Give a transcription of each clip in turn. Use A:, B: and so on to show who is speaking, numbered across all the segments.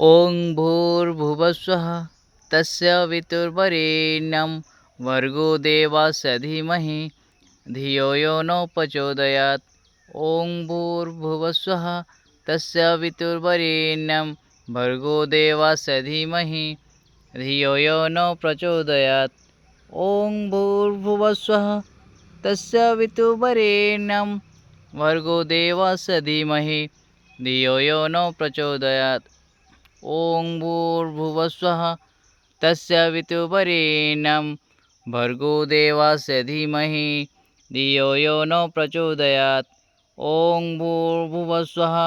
A: ॐ भूर्भुवस्वः तस्य वितुर्वरेण्यं भर्गो देवस्य धीमहि धियो यो न प्रचोदयात्। ॐ भूर्भुवस्वः तस्य वितुर्वरेण्यं भर्गो देवस्य धीमहि धियो यो न प्रचोदयात्। ॐ भूर्भुवस्वः तस्य वितुर्वरेण्यं भर्गो देवस्य धीमहि धियो यो न प्रचोदयात्। ॐ भूर्भुवस्वः तस्य वितुर्वरेण्यं भर्गो देवस्य धीमहि धियो यो न प्रचोदयात्। ॐ भूर्भुवस्वः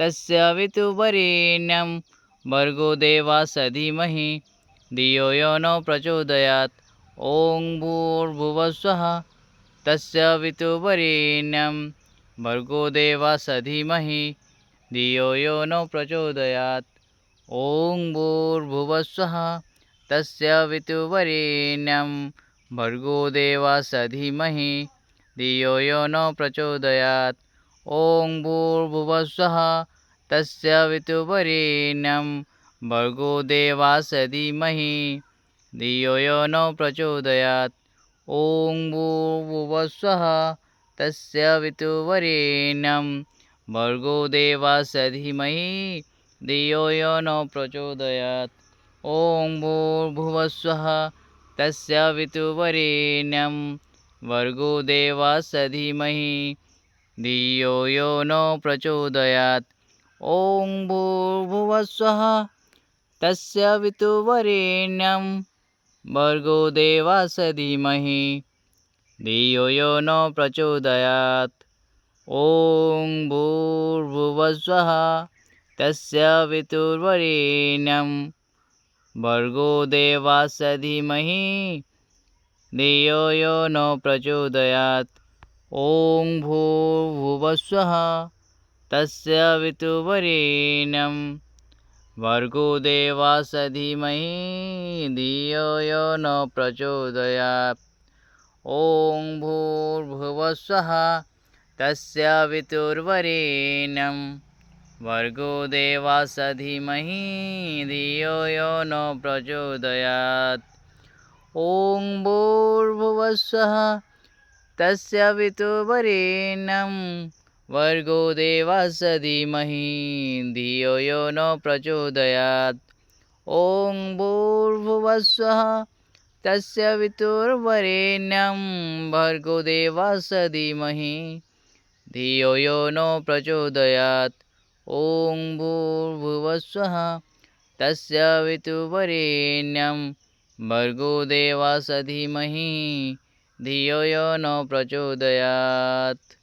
A: तस्य वितुर्वरेण्यं भर्गो देवस्य धीमहि धियो यो न प्रचोदयात्। ॐ भूर्भुवस्वः तस्य वितुर्वरेण्यं भर्गो देवस्य धीमहि धियो यो न प्रचोदयात्। ॐ भूर्भुवस्वः तस्य वितुर्वरेण्यं भर्गो देवस्य धीमहि धियो यो न प्रचोदयात्। ॐ भूर्भुवस्वः तस्य वितुर्वरेण्यं भर्गो देवस्य धीमहि धियो यो न प्रचोदयात्। ॐ भूर्भुवस्वः तस्य वितुर्वरेण्यं भर्गो देवस्य धीमहि धियो यो न प्रचोदयात्। ॐ भूर्भुवस्वः तस्य वितुर्वरेण्यं भर्गो देवस्य धीमहि धियो यो न प्रचोदयात्। ॐ भूर्भुवस्वः तस्य वितुर्वरेण्यं भर्गो देवस्य धीमहि धियो यो न प्रचोदयात्। ॐ भूर्भुवस्वः तस्य वितुर्वरेण्यं भर्गो देवस्य धीमहि धियो यो न प्रचोदयात्। ॐ भूर्भुवस्वः तस्य वितुर्वरेण्यं भर्गो देवस्य धीमहि धियो यो न प्रचोदयात्। ॐ भूर्भुवस्वः तस्य वितुर्वरेण्यं भर्गो देवस्य धीमहि धियो यो न प्रचोदयात्। ॐ भूर्भुवस्वः तस्य वितुर्वरेण्यं भर्गो देवस्य धीमहि धियो यो न प्रचोदयात्। ॐ भूर्भुवस्वः तस्य वितुर्वरेण्यं भर्गो देवस्य धीमहि धियो यो न प्रचोदयात्। ॐ भूर्भुवस्वः तस्य वितुर्वरेण्यं भर्गो देवस्य धीमहि धियो यो न प्रचोदयात्।